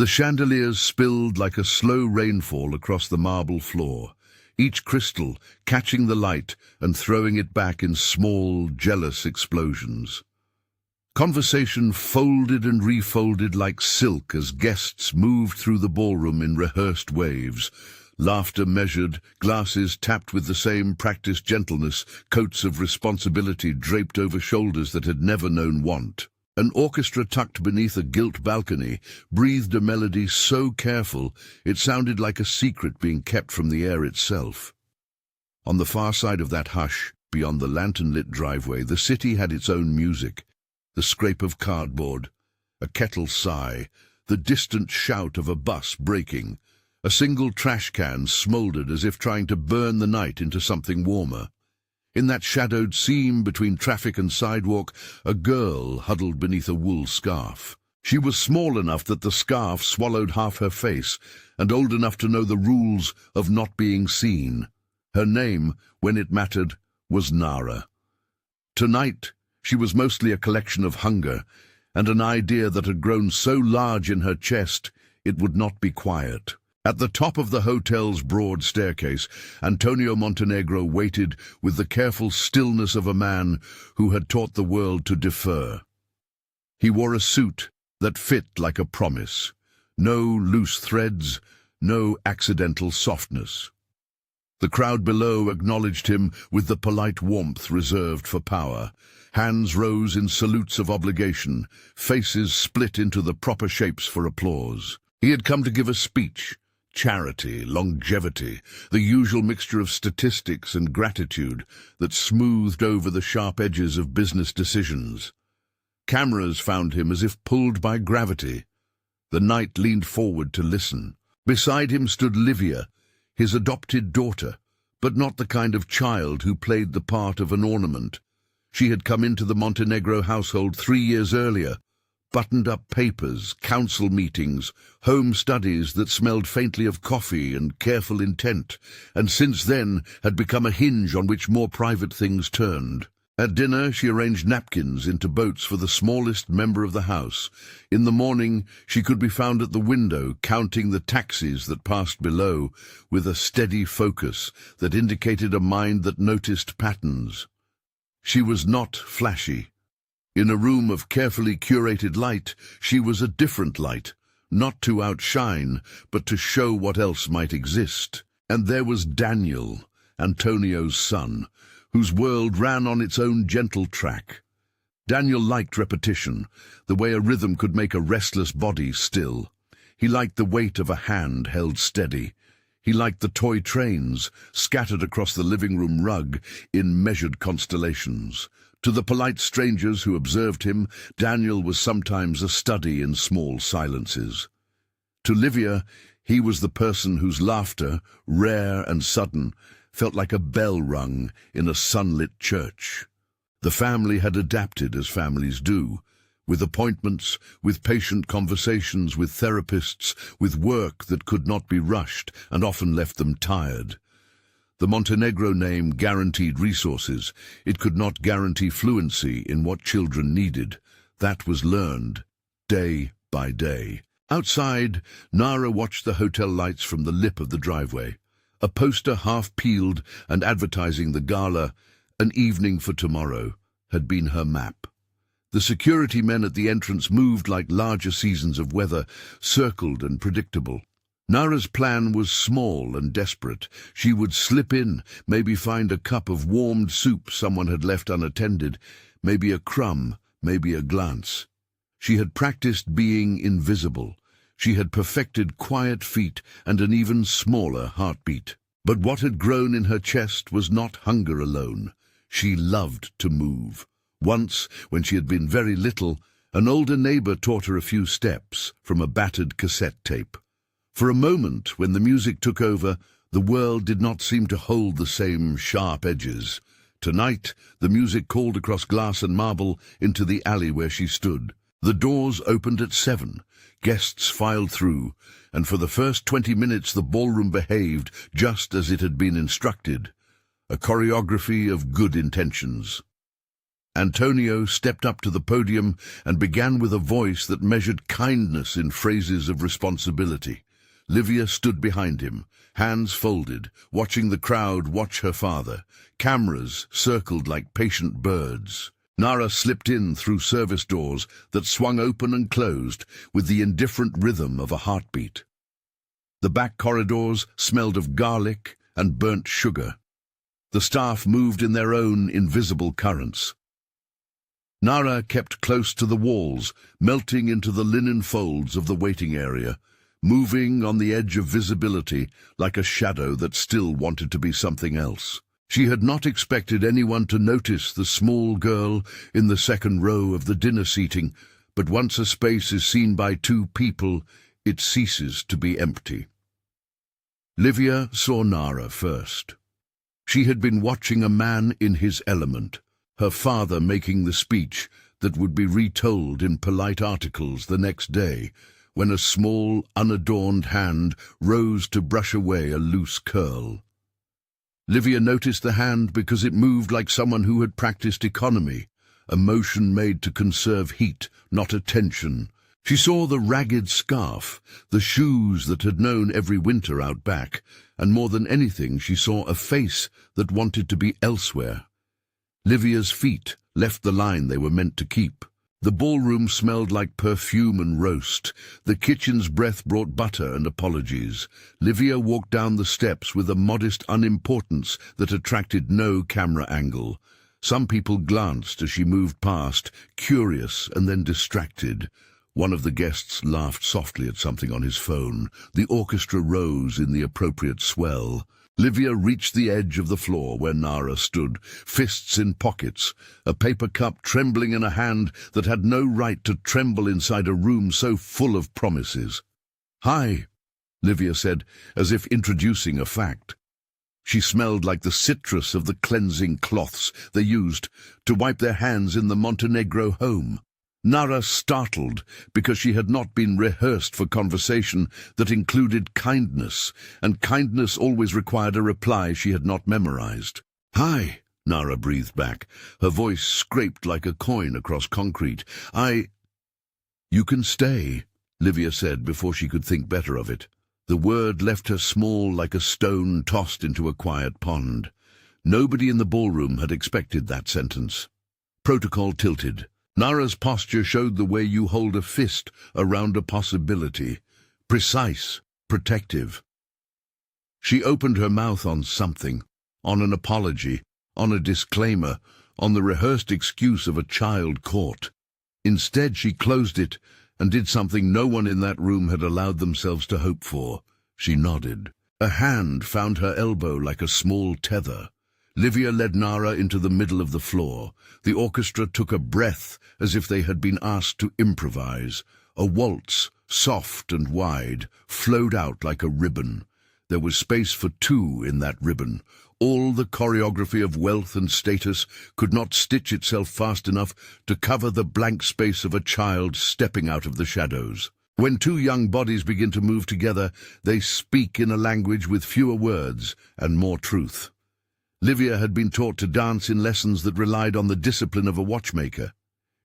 The chandeliers spilled like a slow rainfall across the marble floor, each crystal catching the light and throwing it back in small, jealous explosions. Conversation folded and refolded like silk as guests moved through the ballroom in rehearsed waves. Laughter measured, glasses tapped with the same practiced gentleness, coats of responsibility draped over shoulders that had never known want. An orchestra tucked beneath a gilt balcony breathed a melody so careful it sounded like a secret being kept from the air itself. On the far side of that hush, beyond the lantern-lit driveway, the city had its own music. The scrape of cardboard, a kettle sigh, the distant shout of a bus braking. A single trash can smoldered as if trying to burn the night into something warmer. In that shadowed seam between traffic and sidewalk, a girl huddled beneath a wool scarf. She was small enough that the scarf swallowed half her face, and old enough to know the rules of not being seen. Her name, when it mattered, was Nara. Tonight, she was mostly a collection of hunger, and an idea that had grown so large in her chest it would not be quiet. At the top of the hotel's broad staircase, Antonio Montenegro waited with the careful stillness of a man who had taught the world to defer. He wore a suit that fit like a promise. No loose threads, no accidental softness. The crowd below acknowledged him with the polite warmth reserved for power. Hands rose in salutes of obligation, faces split into the proper shapes for applause. He had come to give a speech. Charity, longevity, the usual mixture of statistics and gratitude that smoothed over the sharp edges of business decisions. Cameras found him as if pulled by gravity. The knight leaned forward to listen. Beside him stood Livia, his adopted daughter, but not the kind of child who played the part of an ornament. She had come into the Montenegro household 3 years earlier, buttoned-up papers, council meetings, home studies that smelled faintly of coffee and careful intent, and since then had become a hinge on which more private things turned. At dinner, she arranged napkins into boats for the smallest member of the house. In the morning, she could be found at the window, counting the taxis that passed below, with a steady focus that indicated a mind that noticed patterns. She was not flashy. In a room of carefully curated light, she was a different light, not to outshine, but to show what else might exist. And there was Daniel, Antonio's son, whose world ran on its own gentle track. Daniel liked repetition, the way a rhythm could make a restless body still. He liked the weight of a hand held steady. He liked the toy trains, scattered across the living room rug in measured constellations. To the polite strangers who observed him, Daniel was sometimes a study in small silences. To Livia, he was the person whose laughter, rare and sudden, felt like a bell rung in a sunlit church. The family had adapted as families do, with appointments, with patient conversations, with therapists, with work that could not be rushed and often left them tired. The Montenegro name guaranteed resources. It could not guarantee fluency in what children needed. That was learned, day by day. Outside, Nara watched the hotel lights from the lip of the driveway. A poster half peeled and advertising the gala, An Evening for Tomorrow, had been her map. The security men at the entrance moved like larger seasons of weather, circled and predictable. Nara's plan was small and desperate. She would slip in, maybe find a cup of warmed soup someone had left unattended, maybe a crumb, maybe a glance. She had practiced being invisible. She had perfected quiet feet and an even smaller heartbeat. But what had grown in her chest was not hunger alone. She loved to move. Once, when she had been very little, an older neighbor taught her a few steps from a battered cassette tape. For a moment, when the music took over, the world did not seem to hold the same sharp edges. Tonight, the music called across glass and marble into the alley where she stood. The doors opened at 7. Guests filed through, and for the first 20 minutes the ballroom behaved just as it had been instructed. A choreography of good intentions. Antonio stepped up to the podium and began with a voice that measured kindness in phrases of responsibility. Livia stood behind him, hands folded, watching the crowd watch her father. Cameras circled like patient birds. Nara slipped in through service doors that swung open and closed with the indifferent rhythm of a heartbeat. The back corridors smelled of garlic and burnt sugar. The staff moved in their own invisible currents. Nara kept close to the walls, melting into the linen folds of the waiting area, moving on the edge of visibility like a shadow that still wanted to be something else. She had not expected anyone to notice the small girl in the second row of the dinner seating, but once a space is seen by two people, it ceases to be empty. Livia saw Nara first. She had been watching a man in his element, her father making the speech that would be retold in polite articles the next day, when a small, unadorned hand rose to brush away a loose curl. Livia noticed the hand because it moved like someone who had practiced economy, a motion made to conserve heat, not attention. She saw the ragged scarf, the shoes that had known every winter out back, and more than anything she saw a face that wanted to be elsewhere. Livia's feet left the line they were meant to keep. The ballroom smelled like perfume and roast. The kitchen's breath brought butter and apologies. Livia walked down the steps with a modest unimportance that attracted no camera angle. Some people glanced as she moved past, curious and then distracted. One of the guests laughed softly at something on his phone. The orchestra rose in the appropriate swell. Livia reached the edge of the floor where Nara stood, fists in pockets, a paper cup trembling in a hand that had no right to tremble inside a room so full of promises. "Hi," Livia said, as if introducing a fact. She smelled like the citrus of the cleansing cloths they used to wipe their hands in the Montenegro home. Nara startled because she had not been rehearsed for conversation that included kindness, and kindness always required a reply she had not memorized. "Hi," Nara breathed back. Her voice scraped like a coin across concrete. "You can stay," Livia said before she could think better of it. The word left her small like a stone tossed into a quiet pond. Nobody in the ballroom had expected that sentence. Protocol tilted. Nara's posture showed the way you hold a fist around a possibility. Precise, protective. She opened her mouth on something, on an apology, on a disclaimer, on the rehearsed excuse of a child caught. Instead, she closed it and did something no one in that room had allowed themselves to hope for. She nodded. A hand found her elbow like a small tether. Livia led Nara into the middle of the floor. The orchestra took a breath as if they had been asked to improvise. A waltz, soft and wide, flowed out like a ribbon. There was space for two in that ribbon. All the choreography of wealth and status could not stitch itself fast enough to cover the blank space of a child stepping out of the shadows. When two young bodies begin to move together, they speak in a language with fewer words and more truth. Livia had been taught to dance in lessons that relied on the discipline of a watchmaker.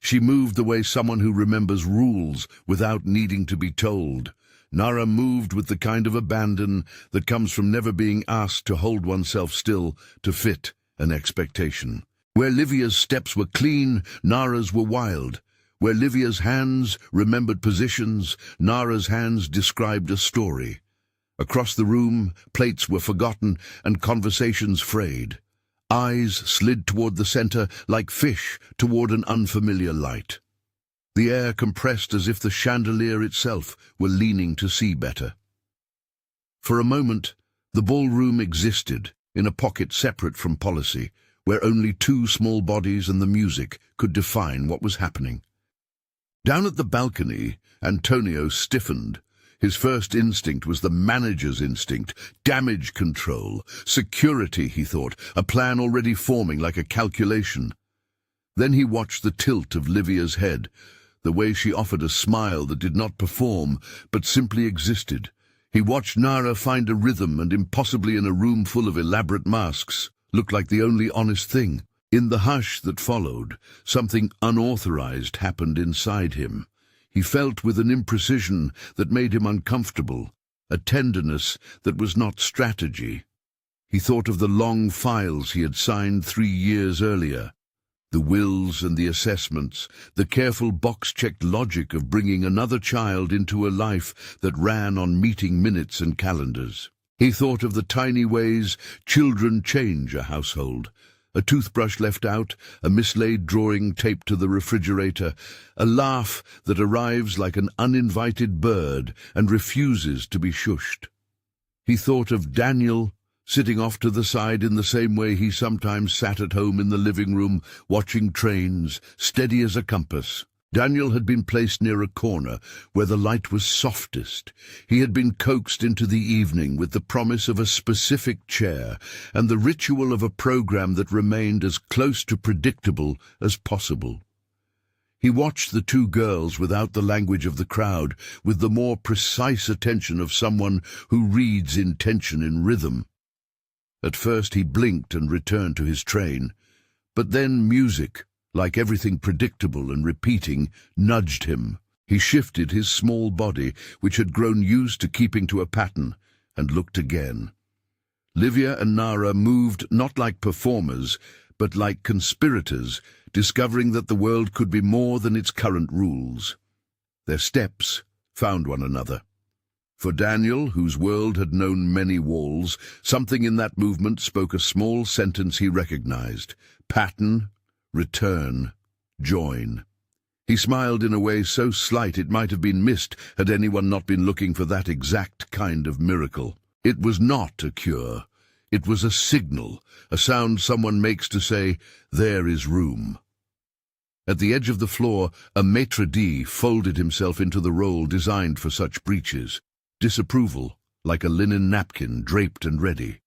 She moved the way someone who remembers rules without needing to be told. Nara moved with the kind of abandon that comes from never being asked to hold oneself still to fit an expectation. Where Livia's steps were clean, Nara's were wild. Where Livia's hands remembered positions, Nara's hands described a story. Across the room, plates were forgotten and conversations frayed. Eyes slid toward the center like fish toward an unfamiliar light. The air compressed as if the chandelier itself were leaning to see better. For a moment, the ballroom existed in a pocket separate from policy, where only two small bodies and the music could define what was happening. Down at the balcony, Antonio stiffened. His first instinct was the manager's instinct, damage control, security, he thought, a plan already forming like a calculation. Then he watched the tilt of Livia's head, the way she offered a smile that did not perform, but simply existed. He watched Nara find a rhythm and impossibly in a room full of elaborate masks, looked like the only honest thing. In the hush that followed, something unauthorized happened inside him. He felt with an imprecision that made him uncomfortable, a tenderness that was not strategy. He thought of the long files he had signed 3 years earlier, the wills and the assessments, the careful box-checked logic of bringing another child into a life that ran on meeting minutes and calendars. He thought of the tiny ways children change a household. A toothbrush left out, a mislaid drawing taped to the refrigerator, a laugh that arrives like an uninvited bird and refuses to be shushed. He thought of Daniel, sitting off to the side in the same way he sometimes sat at home in the living room, watching trains, steady as a compass. Daniel had been placed near a corner where the light was softest. He had been coaxed into the evening with the promise of a specific chair and the ritual of a program that remained as close to predictable as possible. He watched the 2 girls without the language of the crowd, with the more precise attention of someone who reads intention in rhythm. At first he blinked and returned to his train, but then music, like everything predictable and repeating, nudged him. He shifted his small body, which had grown used to keeping to a pattern, and looked again. Livia and Nara moved not like performers, but like conspirators, discovering that the world could be more than its current rules. Their steps found one another. For Daniel, whose world had known many walls, something in that movement spoke a small sentence he recognized: pattern, return, join. He smiled in a way so slight it might have been missed had anyone not been looking for that exact kind of miracle. It was not a cure. It was a signal, a sound someone makes to say, there is room. At the edge of the floor, a maitre d' folded himself into the role designed for such breaches. Disapproval, like a linen napkin draped and ready.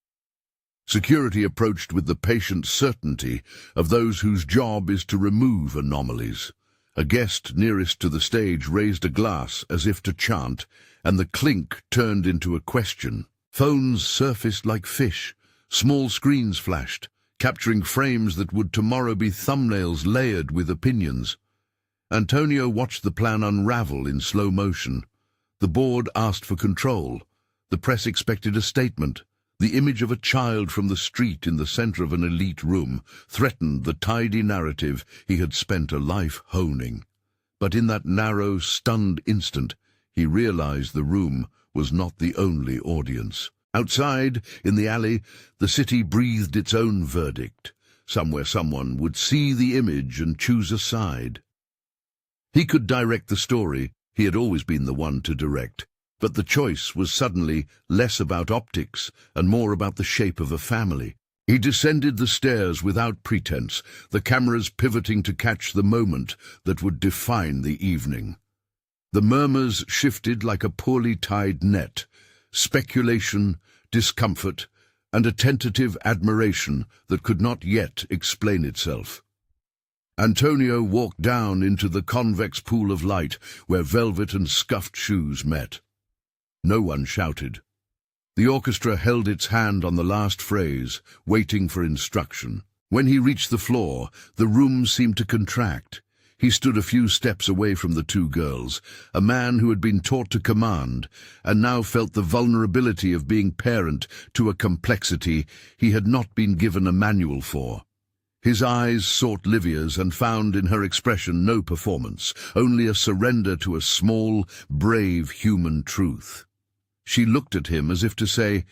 Security approached with the patient certainty of those whose job is to remove anomalies. A guest nearest to the stage raised a glass as if to chant, and the clink turned into a question. Phones surfaced like fish. Small screens flashed, capturing frames that would tomorrow be thumbnails layered with opinions. Antonio watched the plan unravel in slow motion. The board asked for control. The press expected a statement. The image of a child from the street in the center of an elite room threatened the tidy narrative he had spent a life honing. But in that narrow, stunned instant, he realized the room was not the only audience. Outside, in the alley, the city breathed its own verdict. Somewhere someone would see the image and choose a side. He could direct the story. He had always been the one to direct. But the choice was suddenly less about optics and more about the shape of a family. He descended the stairs without pretense, the cameras pivoting to catch the moment that would define the evening. The murmurs shifted like a poorly tied net, speculation, discomfort, and a tentative admiration that could not yet explain itself. Antonio walked down into the convex pool of light where velvet and scuffed shoes met. No one shouted. The orchestra held its hand on the last phrase, waiting for instruction. When he reached the floor, the room seemed to contract. He stood a few steps away from the 2 girls, a man who had been taught to command, and now felt the vulnerability of being parent to a complexity he had not been given a manual for. His eyes sought Livia's and found in her expression no performance, only a surrender to a small, brave human truth. She looked at him as if to say,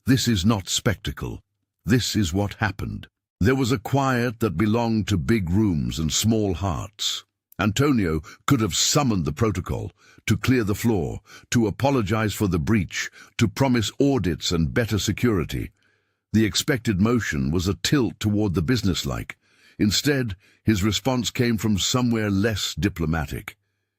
"This is not spectacle. This is what happened." There was a quiet that belonged to big rooms and small hearts. Antonio could have summoned the protocol, to clear the floor, to apologize for the breach, to promise audits and better security. The expected motion was a tilt toward the businesslike. Instead, his response came from somewhere less diplomatic.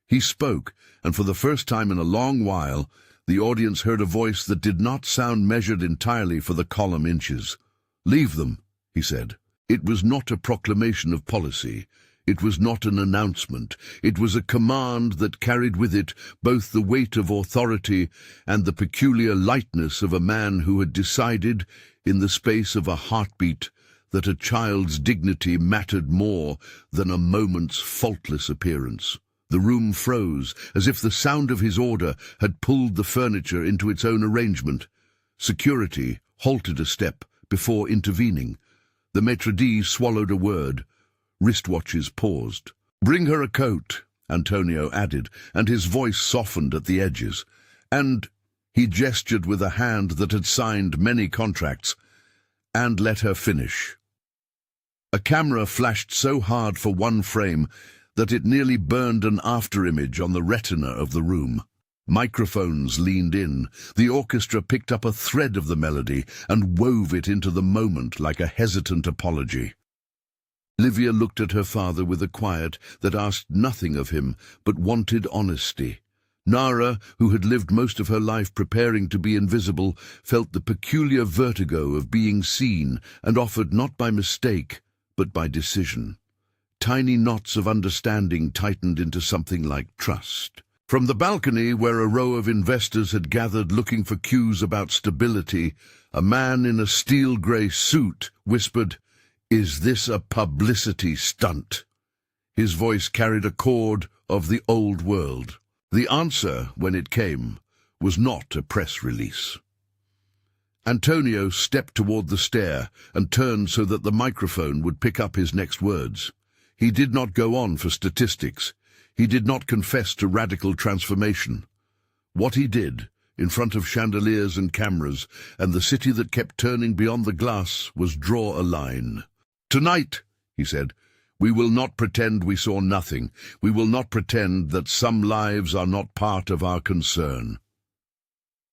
He spoke, and for the first time in a long while, the audience heard a voice that did not sound measured entirely for the column inches. "Leave them," he said. It was not a proclamation of policy. It was not an announcement. It was a command that carried with it both the weight of authority and the peculiar lightness of a man who had decided, in the space of a heartbeat, that a child's dignity mattered more than a moment's faultless appearance. The room froze, as if the sound of his order had pulled the furniture into its own arrangement. Security halted a step before intervening. The maitre d' swallowed a word. Wristwatches paused. "Bring her a coat," Antonio added, and his voice softened at the edges. "And," he gestured with a hand that had signed many contracts, "and let her finish." A camera flashed so hard for one frame that it nearly burned an afterimage on the retina of the room. Microphones leaned in. The orchestra picked up a thread of the melody and wove it into the moment like a hesitant apology. Livia looked at her father with a quiet that asked nothing of him but wanted honesty. Nara, who had lived most of her life preparing to be invisible, felt the peculiar vertigo of being seen and offered not by mistake, but by decision. Tiny knots of understanding tightened into something like trust. From the balcony, where a row of investors had gathered looking for cues about stability, a man in a steel-grey suit whispered, "Is this a publicity stunt?" His voice carried a chord of the old world. The answer, when it came, was not a press release. Antonio stepped toward the stair and turned so that the microphone would pick up his next words. He did not go on for statistics. He did not confess to radical transformation. What he did, in front of chandeliers and cameras, and the city that kept turning beyond the glass, was draw a line. "Tonight," he said, "we will not pretend we saw nothing. We will not pretend that some lives are not part of our concern."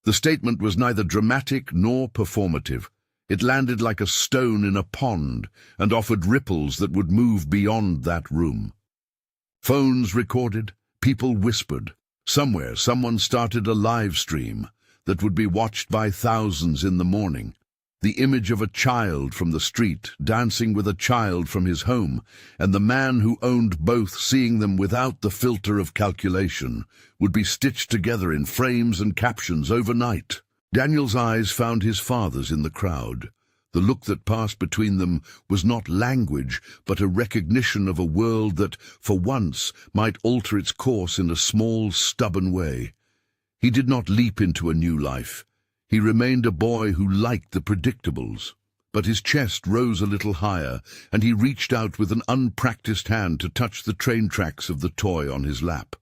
The statement was neither dramatic nor performative. It landed like a stone in a pond and offered ripples that would move beyond that room. Phones recorded, people whispered. Somewhere, someone started a live stream that would be watched by thousands in the morning. The image of a child from the street dancing with a child from his home, and the man who owned both seeing them without the filter of calculation, would be stitched together in frames and captions overnight. Daniel's eyes found his father's in the crowd. The look that passed between them was not language, but a recognition of a world that, for once, might alter its course in a small, stubborn way. He did not leap into a new life. He remained a boy who liked the predictables. But his chest rose a little higher, and he reached out with an unpracticed hand to touch the train tracks of the toy on his lap.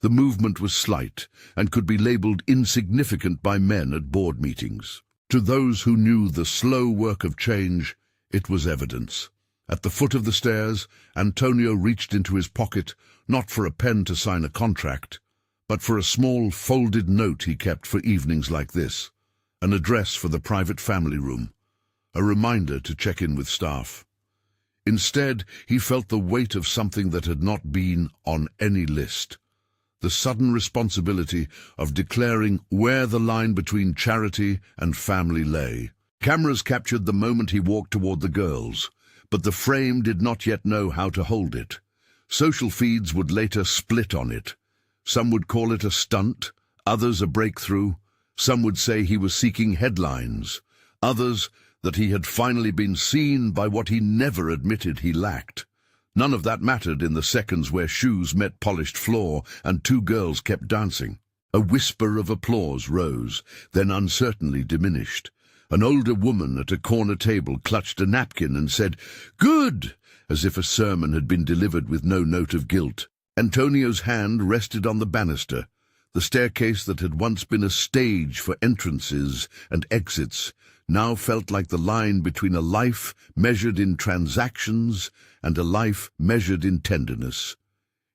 The movement was slight, and could be labeled insignificant by men at board meetings. To those who knew the slow work of change, it was evidence. At the foot of the stairs, Antonio reached into his pocket, not for a pen to sign a contract, but for a small folded note he kept for evenings like this, an address for the private family room, a reminder to check in with staff. Instead, he felt the weight of something that had not been on any list. The sudden responsibility of declaring where the line between charity and family lay. Cameras captured the moment he walked toward the girls, but the frame did not yet know how to hold it. Social feeds would later split on it. Some would call it a stunt, others a breakthrough. Some would say he was seeking headlines, others that he had finally been seen by what he never admitted he lacked. None of that mattered in the seconds where shoes met polished floor and two girls kept dancing. A whisper of applause rose, then uncertainly diminished. An older woman at a corner table clutched a napkin and said, "Good!" as if a sermon had been delivered with no note of guilt. Antonio's hand rested on the banister. The staircase that had once been a stage for entrances and exits now felt like the line between a life measured in transactions and a life measured in tenderness.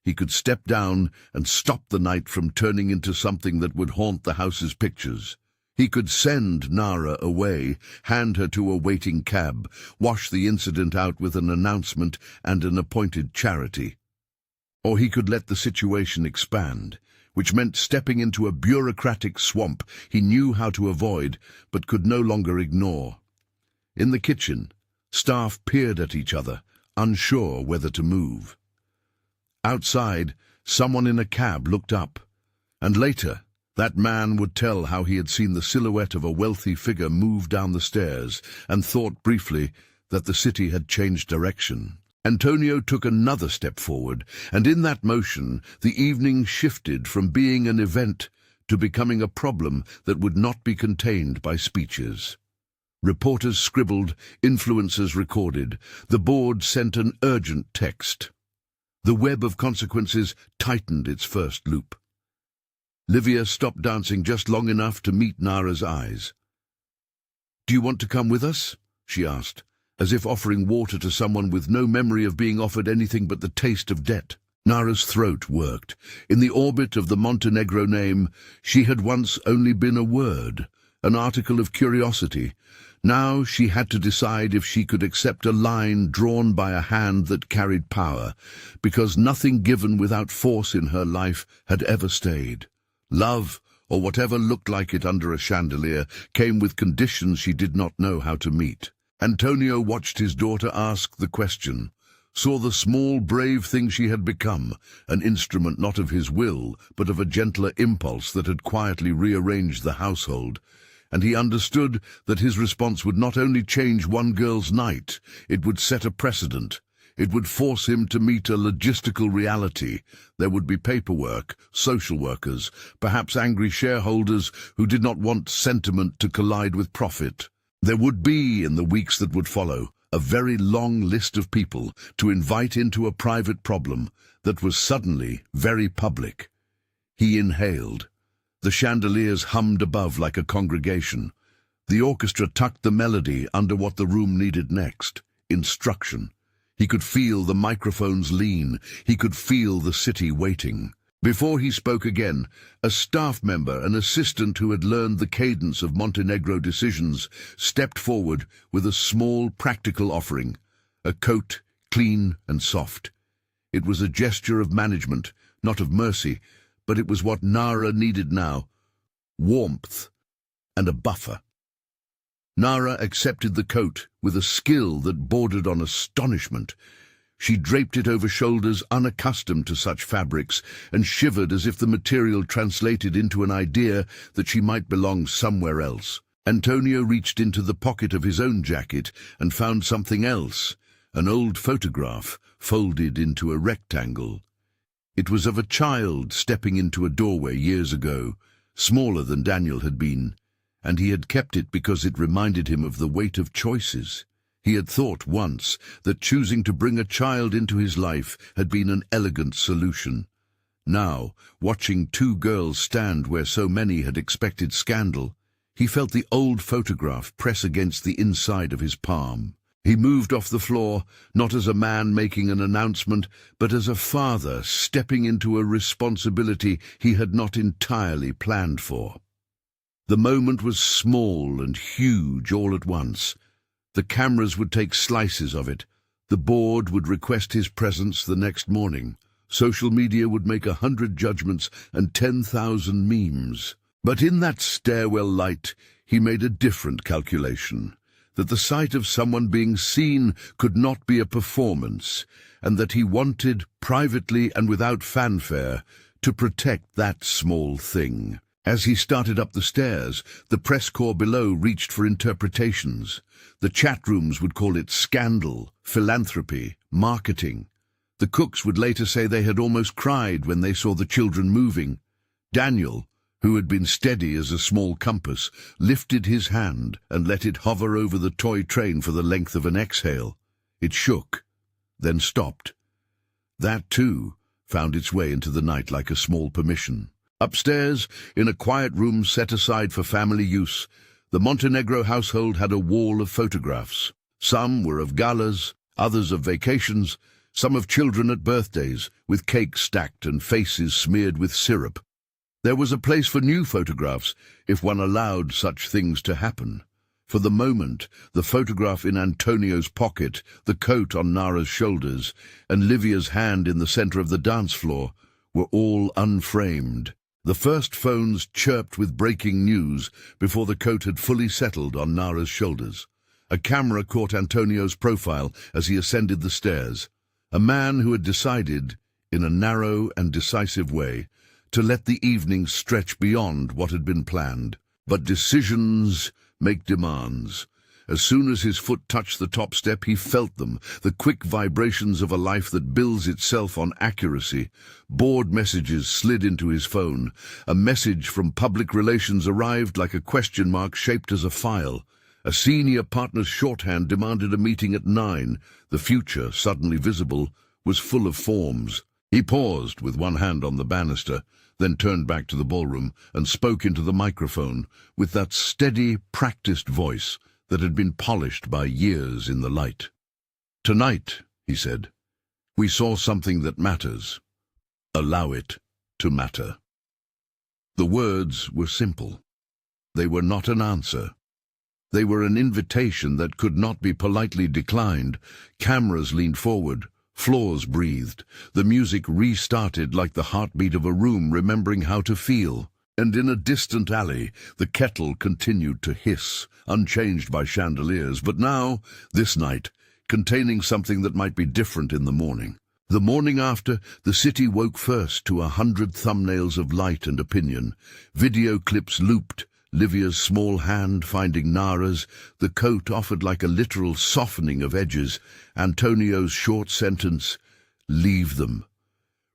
He could step down and stop the night from turning into something that would haunt the house's pictures. He could send Nara away, hand her to a waiting cab, wash the incident out with an announcement and an appointed charity. Or he could let the situation expand, which meant stepping into a bureaucratic swamp he knew how to avoid but could no longer ignore. In the kitchen, staff peered at each other, unsure whether to move. Outside, someone in a cab looked up, and later, that man would tell how he had seen the silhouette of a wealthy figure move down the stairs and thought briefly, that the city had changed direction. Antonio took another step forward, and in that motion, the evening shifted from being an event to becoming a problem that would not be contained by speeches. Reporters scribbled, influencers recorded. The board sent an urgent text. The web of consequences tightened its first loop. Livia stopped dancing just long enough to meet Nara's eyes. "Do you want to come with us?" she asked, as if offering water to someone with no memory of being offered anything but the taste of debt. Nara's throat worked. In the orbit of the Montenegro name, she had once only been a word, an article of curiosity. Now she had to decide if she could accept a line drawn by a hand that carried power, because nothing given without force in her life had ever stayed. Love, or whatever looked like it under a chandelier, came with conditions she did not know how to meet. Antonio watched his daughter ask the question, saw the small, brave thing she had become, an instrument not of his will, but of a gentler impulse that had quietly rearranged the household, and he understood that his response would not only change one girl's night, it would set a precedent. It would force him to meet a logistical reality. There would be paperwork, social workers, perhaps angry shareholders who did not want sentiment to collide with profit. There would be, in the weeks that would follow, a very long list of people to invite into a private problem that was suddenly very public. He inhaled. The chandeliers hummed above like a congregation. The orchestra tucked the melody under what the room needed next: instruction. He could feel the microphones lean. He could feel the city waiting. Before he spoke again, a staff member, an assistant who had learned the cadence of Montenegro decisions, stepped forward with a small practical offering, a coat, clean and soft. It was a gesture of management, not of mercy, but it was what Nara needed now: warmth and a buffer. Nara accepted the coat with a skill that bordered on astonishment. She draped it over shoulders unaccustomed to such fabrics and shivered as if the material translated into an idea that she might belong somewhere else. Antonio reached into the pocket of his own jacket and found something else, an old photograph folded into a rectangle. It was of a child stepping into a doorway years ago, smaller than Daniel had been, and he had kept it because it reminded him of the weight of choices. He had thought once that choosing to bring a child into his life had been an elegant solution. Now, watching two girls stand where so many had expected scandal, he felt the old photograph press against the inside of his palm. He moved off the floor, not as a man making an announcement, but as a father stepping into a responsibility he had not entirely planned for. The moment was small and huge all at once. The cameras would take slices of it. The board would request his presence the next morning. Social media would make 100 judgments and 10,000 memes. But in that stairwell light, he made a different calculation: that the sight of someone being seen could not be a performance, and that he wanted, privately and without fanfare, to protect that small thing. As he started up the stairs, the press corps below reached for interpretations. The chat rooms would call it scandal, philanthropy, marketing. The cooks would later say they had almost cried when they saw the children moving. Daniel, who had been steady as a small compass, lifted his hand and let it hover over the toy train for the length of an exhale. It shook, then stopped. That, too, found its way into the night like a small permission. Upstairs, in a quiet room set aside for family use, the Montenegro household had a wall of photographs. Some were of galas, others of vacations, some of children at birthdays, with cake stacked and faces smeared with syrup. There was a place for new photographs, if one allowed such things to happen. For the moment, the photograph in Antonio's pocket, the coat on Nara's shoulders, and Livia's hand in the center of the dance floor were all unframed. The first phones chirped with breaking news before the coat had fully settled on Nara's shoulders. A camera caught Antonio's profile as he ascended the stairs, a man who had decided, in a narrow and decisive way, to let the evening stretch beyond what had been planned. But decisions make demands, As soon as his foot touched the top step, he felt them, the quick vibrations of a life that builds itself on accuracy. Board messages slid into his phone. A message from public relations arrived like a question mark shaped as a file. A senior partner's shorthand demanded a meeting at 9. The future, suddenly visible, was full of forms. He paused with one hand on the banister, then turned back to the ballroom and spoke into the microphone with that steady, practiced voice that had been polished by years in the light. "Tonight," he said, "we saw something that matters. Allow it to matter." The words were simple. They were not an answer. They were an invitation that could not be politely declined. Cameras leaned forward. Floors breathed. The music restarted like the heartbeat of a room remembering how to feel. And in a distant alley, the kettle continued to hiss, unchanged by chandeliers, but now, this night, containing something that might be different in the morning. The morning after, the city woke first to 100 thumbnails of light and opinion. Video clips looped, Livia's small hand finding Nara's, the coat offered like a literal softening of edges, Antonio's short sentence, "Leave them,"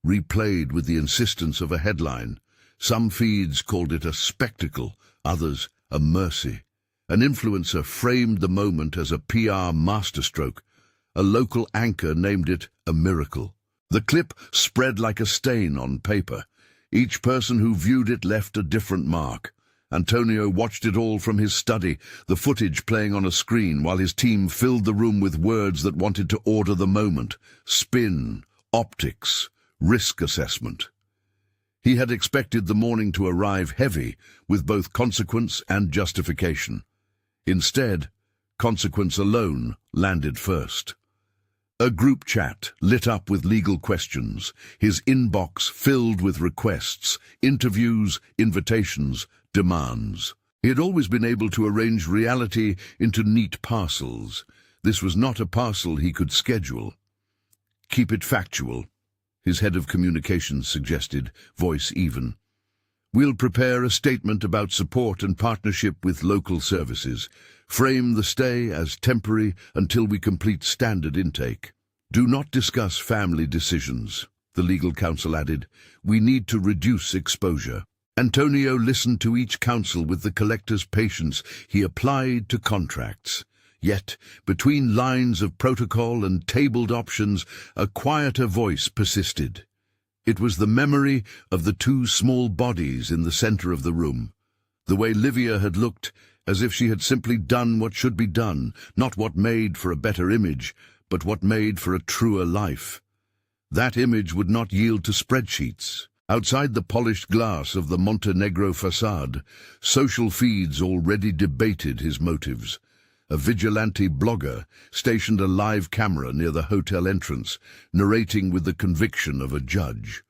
replayed with the insistence of a headline. Some feeds called it a spectacle, others a mercy. An influencer framed the moment as a PR masterstroke. A local anchor named it a miracle. The clip spread like a stain on paper. Each person who viewed it left a different mark. Antonio watched it all from his study, the footage playing on a screen, while his team filled the room with words that wanted to order the moment: spin, optics, risk assessment. He had expected the morning to arrive heavy, with both consequence and justification. Instead, consequence alone landed first. A group chat lit up with legal questions, his inbox filled with requests, interviews, invitations, demands. He had always been able to arrange reality into neat parcels. This was not a parcel he could schedule. "Keep it factual," his head of communications suggested, voice even. "We'll prepare a statement about support and partnership with local services. Frame the stay as temporary until we complete standard intake. Do not discuss family decisions," the legal counsel added. "We need to reduce exposure." Antonio listened to each counsel with the collector's patience he applied to contracts. Yet, between lines of protocol and tabled options, a quieter voice persisted. It was the memory of the two small bodies in the center of the room. The way Livia had looked, as if she had simply done what should be done, not what made for a better image, but what made for a truer life. That image would not yield to spreadsheets. Outside the polished glass of the Montenegro facade, social feeds already debated his motives. A vigilante blogger stationed a live camera near the hotel entrance, narrating with the conviction of a judge.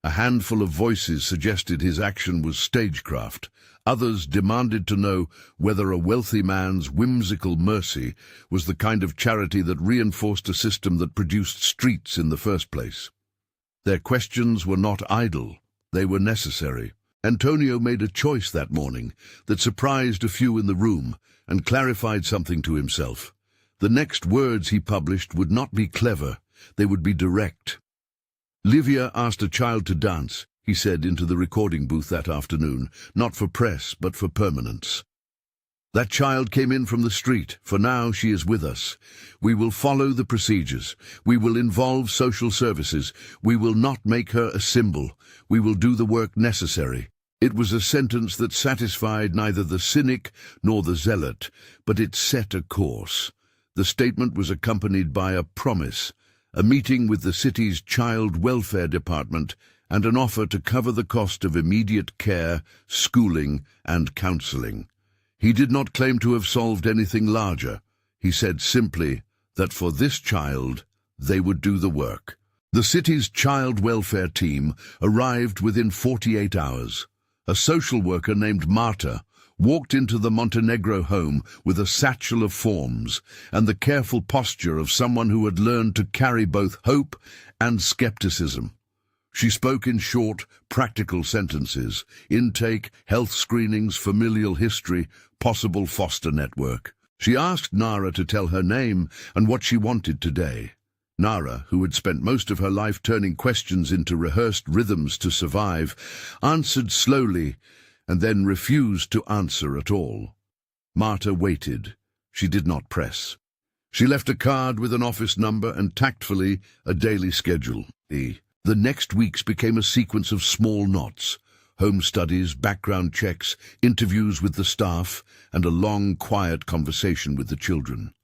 A handful of voices suggested his action was stagecraft. Others demanded to know whether a wealthy man's whimsical mercy was the kind of charity that reinforced a system that produced streets in the first place. Their questions were not idle, they were necessary. Antonio made a choice that morning that surprised a few in the room and clarified something to himself. The next words he published would not be clever, they would be direct. "Livia asked a child to dance," he said into the recording booth that afternoon, "not for press, but for permanence. That child came in from the street. For now, she is with us. We will follow the procedures. We will involve social services. We will not make her a symbol. We will do the work necessary." It was a sentence that satisfied neither the cynic nor the zealot, but it set a course. The statement was accompanied by a promise, a meeting with the city's child welfare department, and an offer to cover the cost of immediate care, schooling, and counseling. He did not claim to have solved anything larger. He said simply that for this child, they would do the work. The city's child welfare team arrived within 48 hours. A social worker named Marta walked into the Montenegro home with a satchel of forms and the careful posture of someone who had learned to carry both hope and skepticism. She spoke in short, practical sentences: intake, health screenings, familial history, possible foster network. She asked Nara to tell her name and what she wanted today. Nara, who had spent most of her life turning questions into rehearsed rhythms to survive, answered slowly and then refused to answer at all. Marta waited. She did not press. She left a card with an office number and tactfully a daily schedule. The next weeks became a sequence of small knots: home studies, background checks, interviews with the staff, and a long, quiet conversation with the children.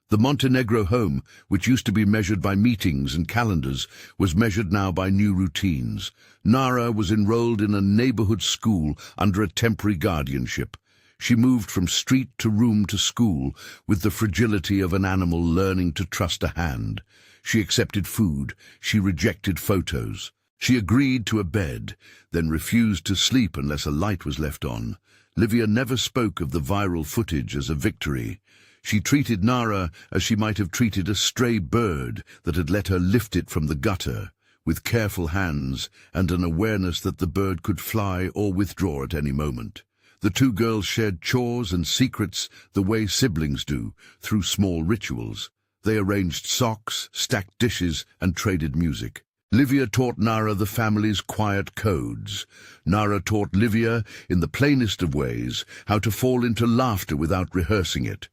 The Montenegro home, which used to be measured by meetings and calendars, was measured now by new routines. Nara was enrolled in a neighborhood school under a temporary guardianship. She moved from street to room to school with the fragility of an animal learning to trust a hand. She accepted food. She rejected photos. She agreed to a bed, then refused to sleep unless a light was left on. Livia never spoke of the viral footage as a victory. She treated Nara as she might have treated a stray bird that had let her lift it from the gutter, with careful hands and an awareness that the bird could fly or withdraw at any moment. The two girls shared chores and secrets the way siblings do, through small rituals. They arranged socks, stacked dishes, and traded music. Livia taught Nara the family's quiet codes. Nara taught Livia, in the plainest of ways, how to fall into laughter without rehearsing it.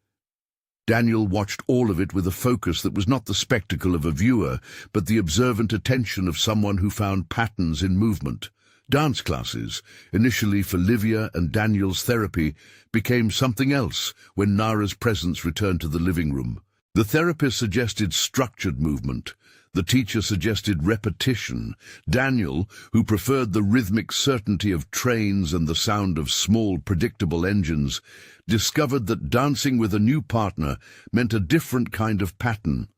Daniel watched all of it with a focus that was not the spectacle of a viewer, but the observant attention of someone who found patterns in movement. Dance classes, initially for Livia and Daniel's therapy, became something else when Nara's presence returned to the living room. The therapist suggested structured movement. The teacher suggested repetition. Daniel, who preferred the rhythmic certainty of trains and the sound of small, predictable engines, discovered that dancing with a new partner meant a different kind of pattern,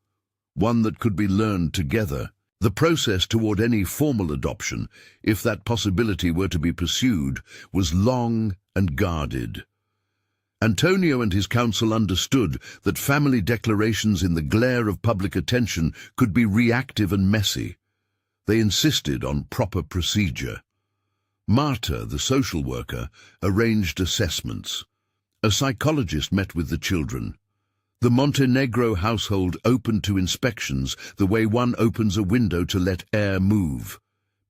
one that could be learned together. The process toward any formal adoption, if that possibility were to be pursued, was long and guarded. Antonio and his council understood that family declarations in the glare of public attention could be reactive and messy. They insisted on proper procedure. Marta, the social worker, arranged assessments. A psychologist met with the children. The Montenegro household opened to inspections the way one opens a window to let air move,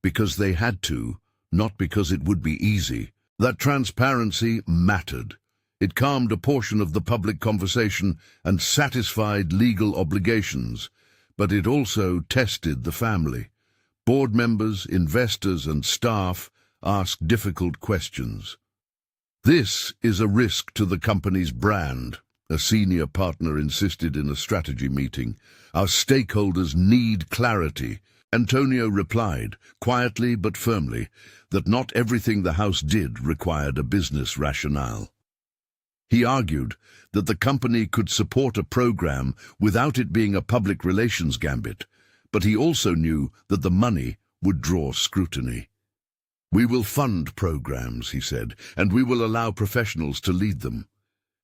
because they had to, not because it would be easy. That transparency mattered. It calmed a portion of the public conversation and satisfied legal obligations, but it also tested the family. Board members, investors, and staff asked difficult questions. "This is a risk to the company's brand," a senior partner insisted in a strategy meeting. "Our stakeholders need clarity." Antonio replied, quietly but firmly, that not everything the house did required a business rationale. He argued that the company could support a program without it being a public relations gambit, but he also knew that the money would draw scrutiny. "We will fund programs," he said, "and we will allow professionals to lead them."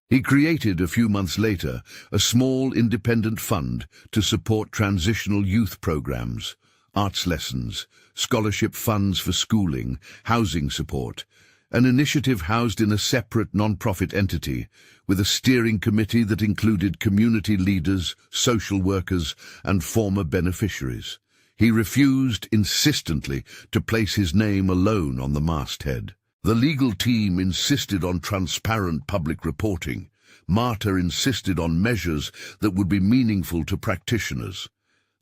He created, a few months later, a small independent fund to support transitional youth programs, arts lessons, scholarship funds for schooling, housing support, an initiative housed in a separate non-profit entity, with a steering committee that included community leaders, social workers, and former beneficiaries. He refused insistently to place his name alone on the masthead. The legal team insisted on transparent public reporting. Marta insisted on measures that would be meaningful to practitioners.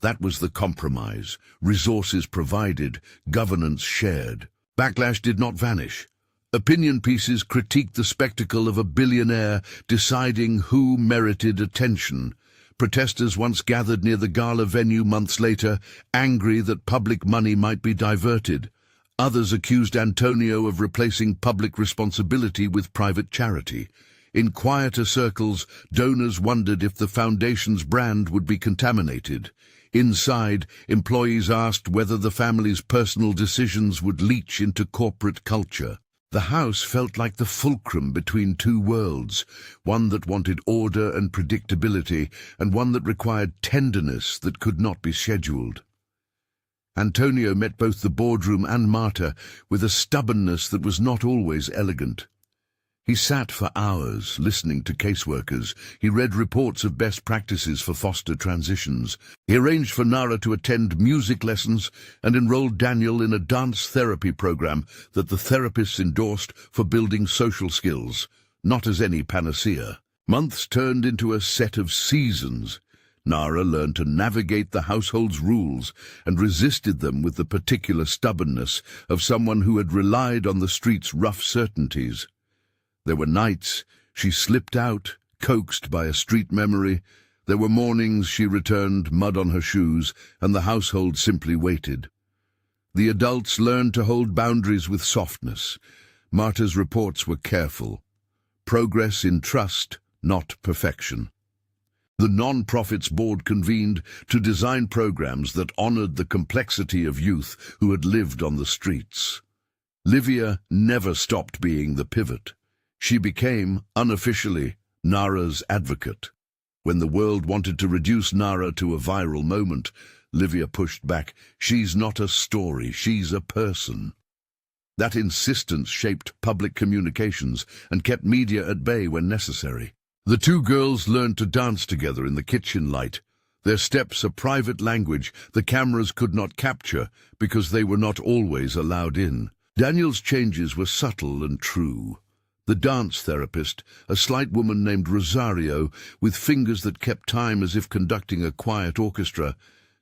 That was the compromise. Resources provided, governance shared. Backlash did not vanish. Opinion pieces critiqued the spectacle of a billionaire deciding who merited attention. Protesters once gathered near the gala venue months later, angry that public money might be diverted. Others accused Antonio of replacing public responsibility with private charity. In quieter circles, donors wondered if the foundation's brand would be contaminated. Inside, employees asked whether the family's personal decisions would leach into corporate culture. The house felt like the fulcrum between two worlds, one that wanted order and predictability, and one that required tenderness that could not be scheduled. Antonio met both the boardroom and Marta with a stubbornness that was not always elegant. He sat for hours, listening to caseworkers. He read reports of best practices for foster transitions. He arranged for Nara to attend music lessons and enrolled Daniel in a dance therapy program that the therapists endorsed for building social skills, not as any panacea. Months turned into a set of seasons. Nara learned to navigate the household's rules and resisted them with the particular stubbornness of someone who had relied on the street's rough certainties. There were nights she slipped out, coaxed by a street memory. There were mornings she returned, mud on her shoes, and the household simply waited. The adults learned to hold boundaries with softness. Marta's reports were careful. Progress in trust, not perfection. The non-profits board convened to design programs that honored the complexity of youth who had lived on the streets. Livia never stopped being the pivot. She became, unofficially, Nara's advocate. When the world wanted to reduce Nara to a viral moment, Livia pushed back. She's not a story, she's a person. That insistence shaped public communications and kept media at bay when necessary. The two girls learned to dance together in the kitchen light. Their steps a private language the cameras could not capture because they were not always allowed in. Daniel's changes were subtle and true. The dance therapist, a slight woman named Rosario, with fingers that kept time as if conducting a quiet orchestra,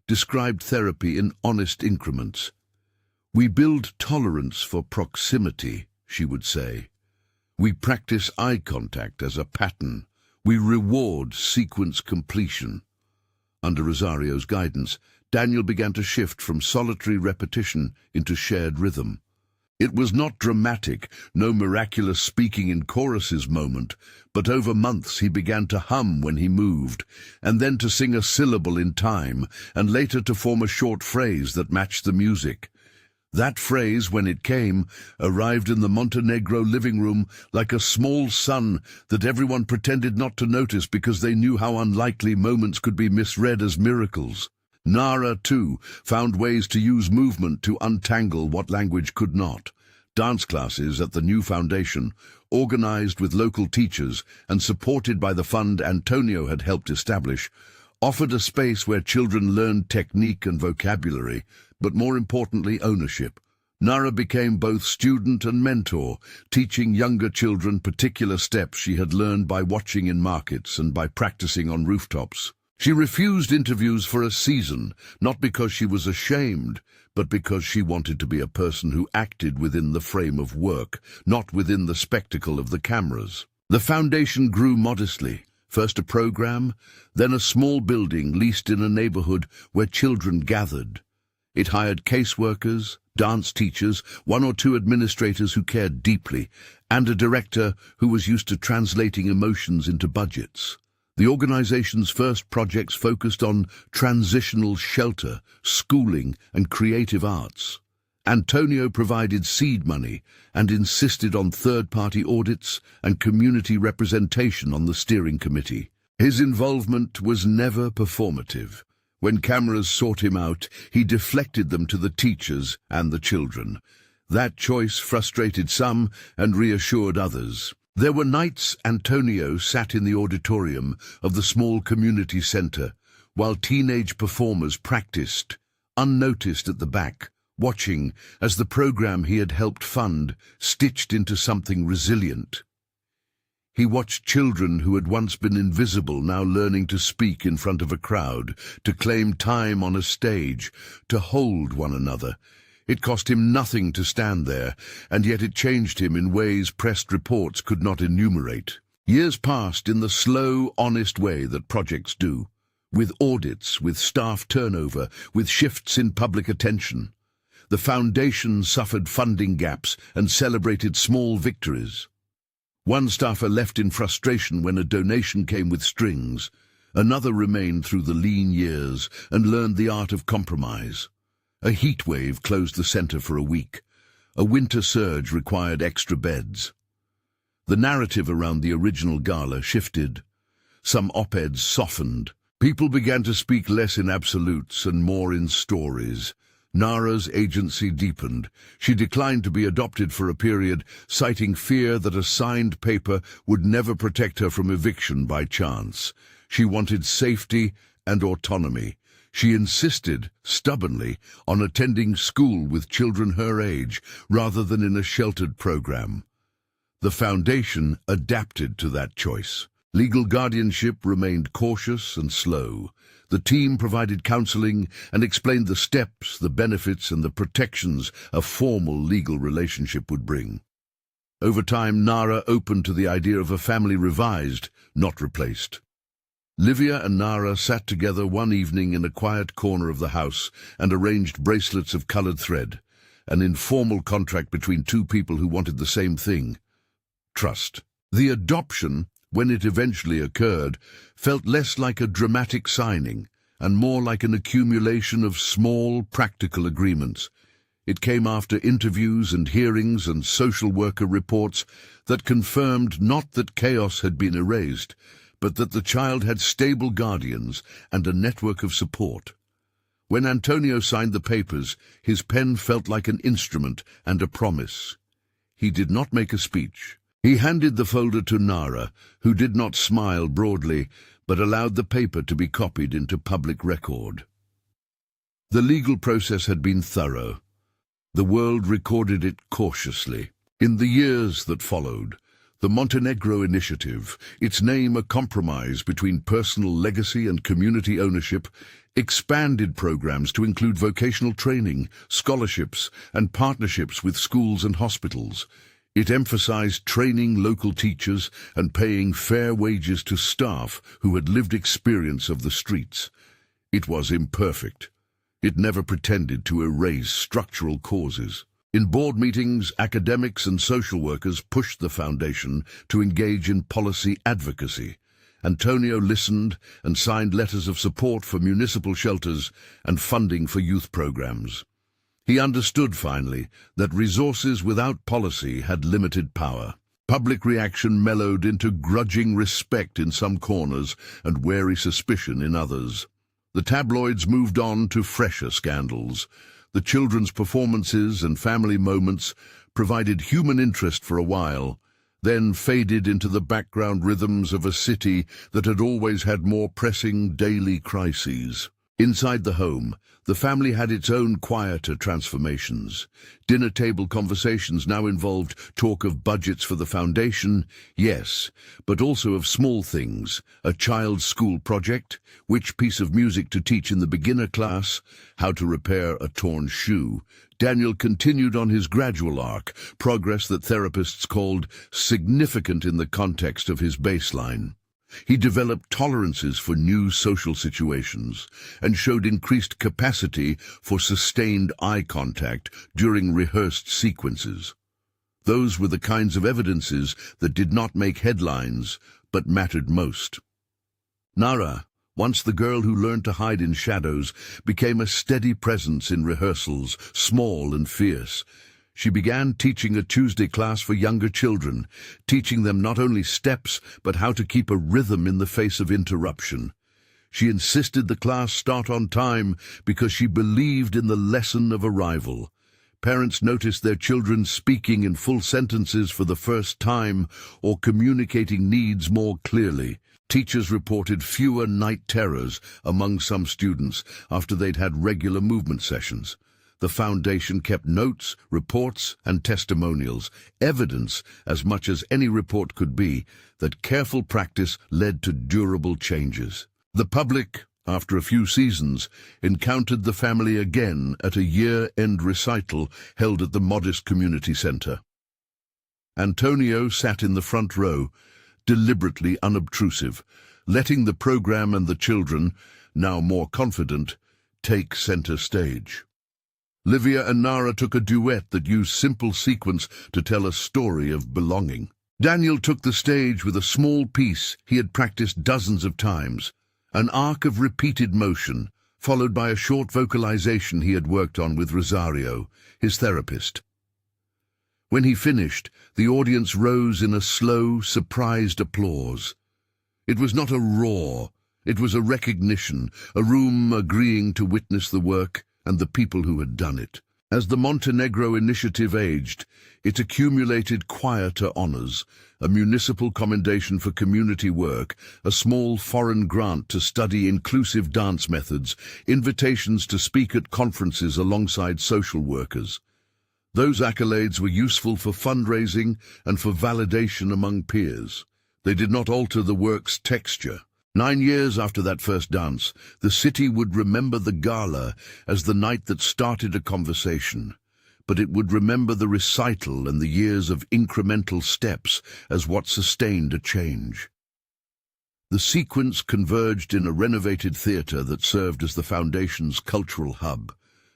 described therapy in honest increments. "We build tolerance for proximity," she would say. "We practice eye contact as a pattern. We reward sequence completion." Under Rosario's guidance, Daniel began to shift from solitary repetition into shared rhythm. It was not dramatic, no miraculous speaking in choruses moment, but over months he began to hum when he moved, and then to sing a syllable in time, and later to form a short phrase that matched the music. That phrase, when it came, arrived in the Montenegro living room like a small sun that everyone pretended not to notice because they knew how unlikely moments could be misread as miracles. Nara, too, found ways to use movement to untangle what language could not. Dance classes at the new foundation, organized with local teachers and supported by the fund Antonio had helped establish, offered a space where children learned technique and vocabulary, but more importantly, ownership. Nara became both student and mentor, teaching younger children particular steps she had learned by watching in markets and by practicing on rooftops. She refused interviews for a season, not because she was ashamed, but because she wanted to be a person who acted within the frame of work, not within the spectacle of the cameras. The foundation grew modestly, first a program, then a small building leased in a neighborhood where children gathered. It hired caseworkers, dance teachers, one or two administrators who cared deeply, and a director who was used to translating emotions into budgets. The organization's first projects focused on transitional shelter, schooling, and creative arts. Antonio provided seed money and insisted on third-party audits and community representation on the steering committee. His involvement was never performative. When cameras sought him out, he deflected them to the teachers and the children. That choice frustrated some and reassured others. There were nights Antonio sat in the auditorium of the small community center, while teenage performers practiced, unnoticed at the back, watching as the program he had helped fund stitched into something resilient. He watched children who had once been invisible now learning to speak in front of a crowd, to claim time on a stage, to hold one another. It cost him nothing to stand there, and yet it changed him in ways pressed reports could not enumerate. Years passed in the slow, honest way that projects do, with audits, with staff turnover, with shifts in public attention. The foundation suffered funding gaps and celebrated small victories. One staffer left in frustration when a donation came with strings. Another remained through the lean years and learned the art of compromise. A heat wave closed the center for a week. A winter surge required extra beds. The narrative around the original gala shifted. Some op-eds softened. People began to speak less in absolutes and more in stories. Nara's agency deepened. She declined to be adopted for a period, citing fear that a signed paper would never protect her from eviction by chance. She wanted safety and autonomy. She insisted, stubbornly, on attending school with children her age, rather than in a sheltered program. The foundation adapted to that choice. Legal guardianship remained cautious and slow. The team provided counseling and explained the steps, the benefits, and the protections a formal legal relationship would bring. Over time, Nara opened to the idea of a family revised, not replaced. Livia and Nara sat together one evening in a quiet corner of the house and arranged bracelets of colored thread, an informal contract between two people who wanted the same thing: trust. The adoption, when it eventually occurred, felt less like a dramatic signing and more like an accumulation of small, practical agreements. It came after interviews and hearings and social worker reports that confirmed not that chaos had been erased, but that the child had stable guardians and a network of support. When Antonio signed the papers, his pen felt like an instrument and a promise. He did not make a speech. He handed the folder to Nara, who did not smile broadly, but allowed the paper to be copied into public record. The legal process had been thorough. The world recorded it cautiously. In the years that followed, the Montenegro Initiative, its name a compromise between personal legacy and community ownership, expanded programs to include vocational training, scholarships, and partnerships with schools and hospitals. It emphasized training local teachers and paying fair wages to staff who had lived experience of the streets. It was imperfect. It never pretended to erase structural causes. In board meetings, academics and social workers pushed the foundation to engage in policy advocacy. Antonio listened and signed letters of support for municipal shelters and funding for youth programs. He understood, finally, that resources without policy had limited power. Public reaction mellowed into grudging respect in some corners and wary suspicion in others. The tabloids moved on to fresher scandals. The children's performances and family moments provided human interest for a while, then faded into the background rhythms of a city that had always had more pressing daily crises. Inside the home, the family had its own quieter transformations. Dinner-table conversations now involved talk of budgets for the foundation, yes, but also of small things: a child's school project, which piece of music to teach in the beginner class, how to repair a torn shoe. Daniel continued on his gradual arc, progress that therapists called significant in the context of his baseline. He developed tolerances for new social situations and showed increased capacity for sustained eye contact during rehearsed sequences. Those were the kinds of evidences that did not make headlines, but mattered most. Nara, once the girl who learned to hide in shadows, became a steady presence in rehearsals, small and fierce. She began teaching a Tuesday class for younger children, teaching them not only steps, but how to keep a rhythm in the face of interruption. She insisted the class start on time because she believed in the lesson of arrival. Parents noticed their children speaking in full sentences for the first time or communicating needs more clearly. Teachers reported fewer night terrors among some students after they'd had regular movement sessions. The foundation kept notes, reports, and testimonials, evidence as much as any report could be that careful practice led to durable changes. The public, after a few seasons, encountered the family again at a year-end recital held at the modest community center. Antonio sat in the front row, deliberately unobtrusive, letting the program and the children, now more confident, take center stage. Livia and Nara took a duet that used simple sequence to tell a story of belonging. Daniel took the stage with a small piece he had practiced dozens of times, an arc of repeated motion, followed by a short vocalization he had worked on with Rosario, his therapist. When he finished, the audience rose in a slow, surprised applause. It was not a roar, it was a recognition, a room agreeing to witness the work. and the people who had done it. As the Montenegro initiative aged, it accumulated quieter honors, a municipal commendation for community work, a small foreign grant to study inclusive dance methods, invitations to speak at conferences alongside social workers. Those accolades were useful for fundraising and for validation among peers. They did not alter the work's texture. 9 years after that first dance, the city would remember the gala as the night that started a conversation, but it would remember the recital and the years of incremental steps as what sustained a change. The sequence converged in a renovated theatre that served as the foundation's cultural hub,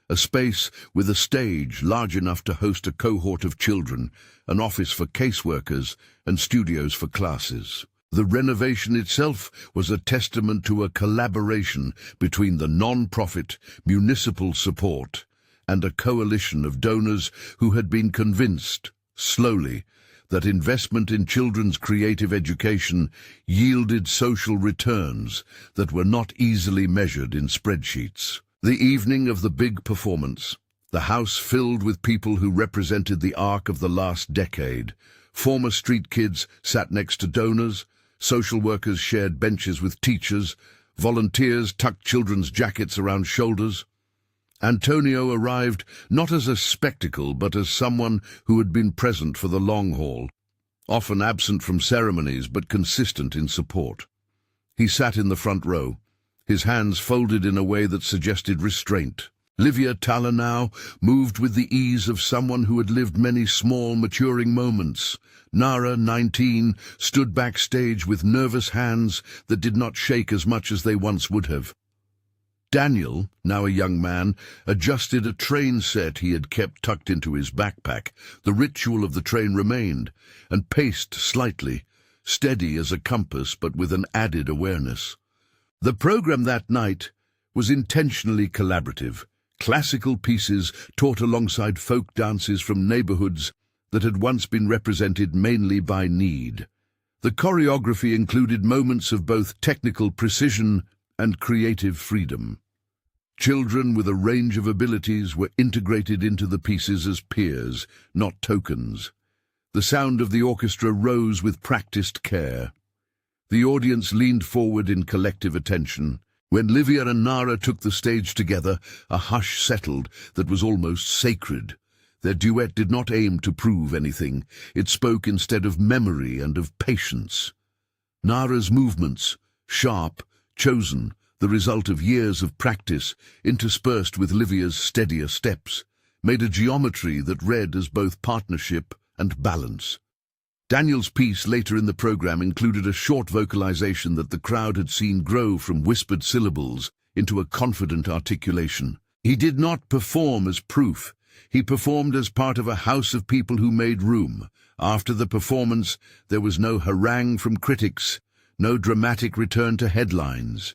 a space with a stage large enough to host a cohort of children, an office for caseworkers, and studios for classes. The renovation itself was a testament to a collaboration between the non-profit, municipal support, and a coalition of donors who had been convinced, slowly, that investment in children's creative education yielded social returns that were not easily measured in spreadsheets. The evening of the big performance, the house filled with people who represented the arc of the last decade. Former street kids sat next to donors, social workers shared benches with teachers, volunteers tucked children's jackets around shoulders. Antonio arrived not as a spectacle but as someone who had been present for the long haul, often absent from ceremonies but consistent in support. He sat in the front row, his hands folded in a way that suggested restraint. Livia Talanau moved with the ease of someone who had lived many small, maturing moments. Nara, 19, stood backstage with nervous hands that did not shake as much as they once would have. Daniel, now a young man, adjusted a train set he had kept tucked into his backpack. The ritual of the train remained, and paced slightly, steady as a compass but with an added awareness. The program that night was intentionally collaborative. Classical pieces taught alongside folk dances from neighborhoods that had once been represented mainly by need. The choreography included moments of both technical precision and creative freedom. Children with a range of abilities were integrated into the pieces as peers, not tokens. The sound of the orchestra rose with practiced care. The audience leaned forward in collective attention. When Livia and Nara took the stage together, a hush settled that was almost sacred. Their duet did not aim to prove anything. It spoke instead of memory and of patience. Nara's movements, sharp, chosen, the result of years of practice, interspersed with Livia's steadier steps, made a geometry that read as both partnership and balance. Daniel's piece later in the program included a short vocalization that the crowd had seen grow from whispered syllables into a confident articulation. He did not perform as proof. He performed as part of a house of people who made room. After the performance, there was no harangue from critics, no dramatic return to headlines.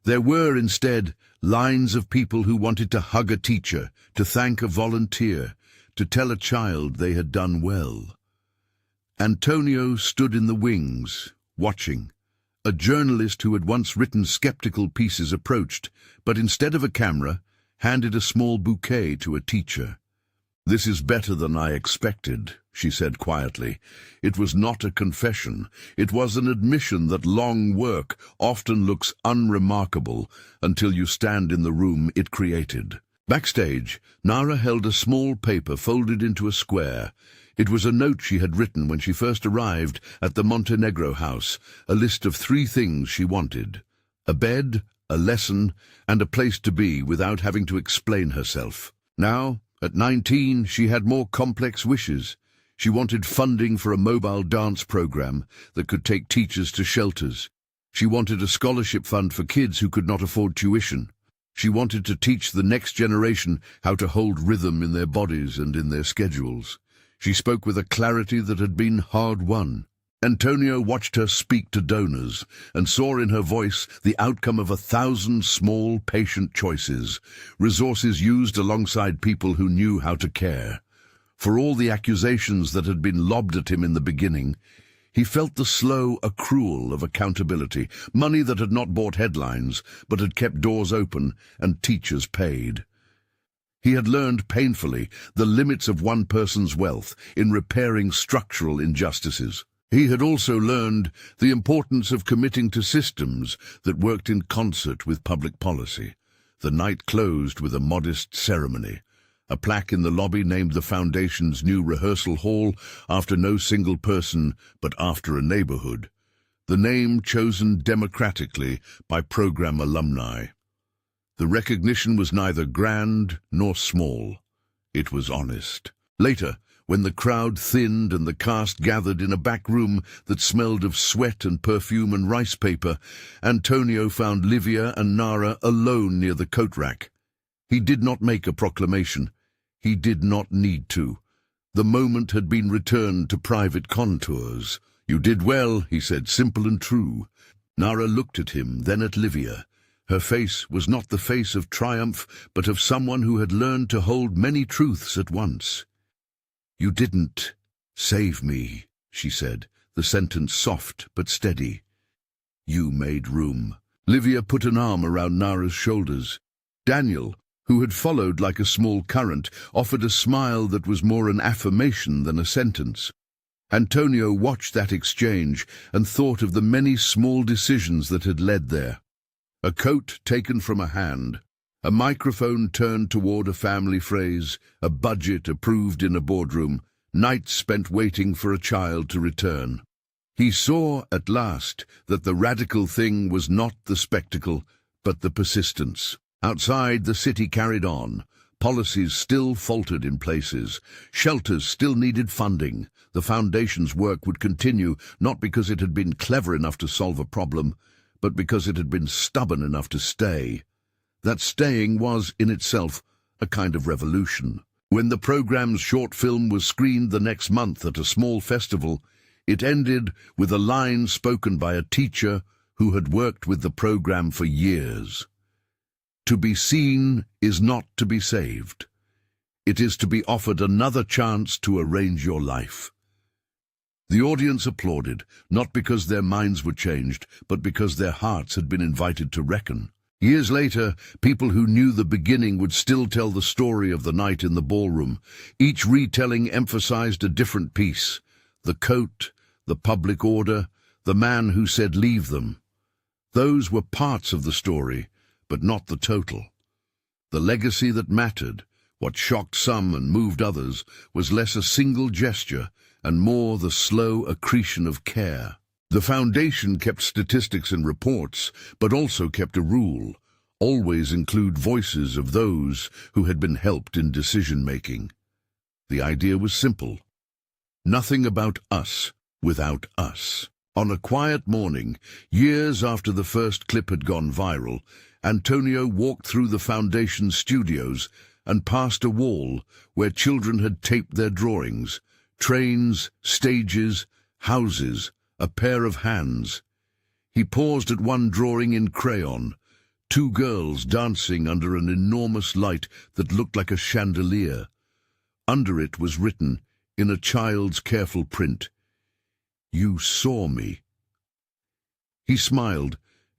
There were, instead, lines of people who wanted to hug a teacher, to thank a volunteer, to tell a child they had done well. Antonio stood in the wings, watching. A journalist who had once written skeptical pieces approached, but instead of a camera, handed a small bouquet to a teacher. "This is better than I expected," she said quietly. It was not a confession. It was an admission that long work often looks unremarkable until you stand in the room it created. Backstage, Nara held a small paper folded into a square. It was a note she had written when she first arrived at the Montenegro house, a list of 3 things she wanted: a bed, a lesson, and a place to be without having to explain herself. Now, at 19, she had more complex wishes. She wanted funding for a mobile dance program that could take teachers to shelters. She wanted a scholarship fund for kids who could not afford tuition. She wanted to teach the next generation how to hold rhythm in their bodies and in their schedules. She spoke with a clarity that had been hard-won. Antonio watched her speak to donors and saw in her voice the outcome of 1,000 small, patient choices, resources used alongside people who knew how to care. For all the accusations that had been lobbed at him in the beginning, he felt the slow accrual of accountability, money that had not bought headlines, but had kept doors open and teachers paid. He had learned painfully the limits of one person's wealth in repairing structural injustices. He had also learned the importance of committing to systems that worked in concert with public policy. The night closed with a modest ceremony. A plaque in the lobby named the Foundation's new rehearsal hall after no single person, but after a neighborhood. The name chosen democratically by program alumni. The recognition was neither grand nor small. It was honest. Later, when the crowd thinned and the cast gathered in a back room that smelled of sweat and perfume and rice paper, Antonio found Livia and Nara alone near the coat rack. He did not make a proclamation. He did not need to. The moment had been returned to private contours. "You did well," he said, simple and true. Nara looked at him, then at Livia. Her face was not the face of triumph, but of someone who had learned to hold many truths at once. "You didn't save me," she said, the sentence soft but steady. "You made room." Livia put an arm around Nara's shoulders. Daniel, who had followed like a small current, offered a smile that was more an affirmation than a sentence. Antonio watched that exchange and thought of the many small decisions that had led there. A coat taken from a hand, a microphone turned toward a family phrase, a budget approved in a boardroom, nights spent waiting for a child to return. He saw, at last, that the radical thing was not the spectacle, but the persistence. Outside, the city carried on. Policies still faltered in places. Shelters still needed funding. The Foundation's work would continue, not because it had been clever enough to solve a problem, but because it had been stubborn enough to stay. That staying was, in itself, a kind of revolution. When the program's short film was screened the next month at a small festival, it ended with a line spoken by a teacher who had worked with the program for years. "To be seen is not to be saved. It is to be offered another chance to arrange your life." The audience applauded, not because their minds were changed, but because their hearts had been invited to reckon. Years later, people who knew the beginning would still tell the story of the night in the ballroom. Each retelling emphasized a different piece: the coat, the public order, the man who said leave them. Those were parts of the story, but not the total. The legacy that mattered, what shocked some and moved others, was less a single gesture and more the slow accretion of care. The Foundation kept statistics and reports, but also kept a rule: always include voices of those who had been helped in decision-making. The idea was simple: nothing about us without us. On a quiet morning, years after the first clip had gone viral, Antonio walked through the Foundation studios and past a wall where children had taped their drawings: trains, stages, houses, a pair of hands. He paused at one drawing in crayon: two girls dancing under an enormous light that looked like a chandelier. Under it was written, in a child's careful print, "You saw me." He smiled,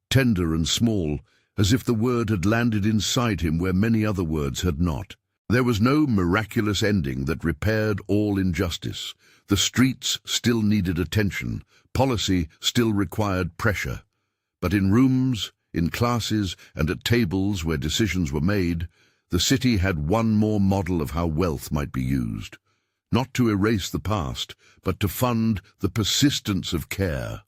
tender and small, as if the word had landed inside him where many other words had not. There was no miraculous ending that repaired all injustice. The streets still needed attention. Policy still required pressure. But in rooms, in classes, and at tables where decisions were made, the city had one more model of how wealth might be used. Not to erase the past, but to fund the persistence of care.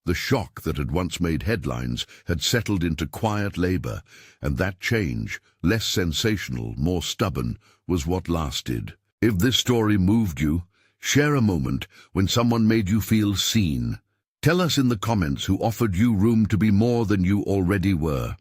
The shock that had once made headlines had settled into quiet labor, and that change, less sensational, more stubborn, was what lasted. If this story moved you, share a moment when someone made you feel seen. Tell us in the comments who offered you room to be more than you already were.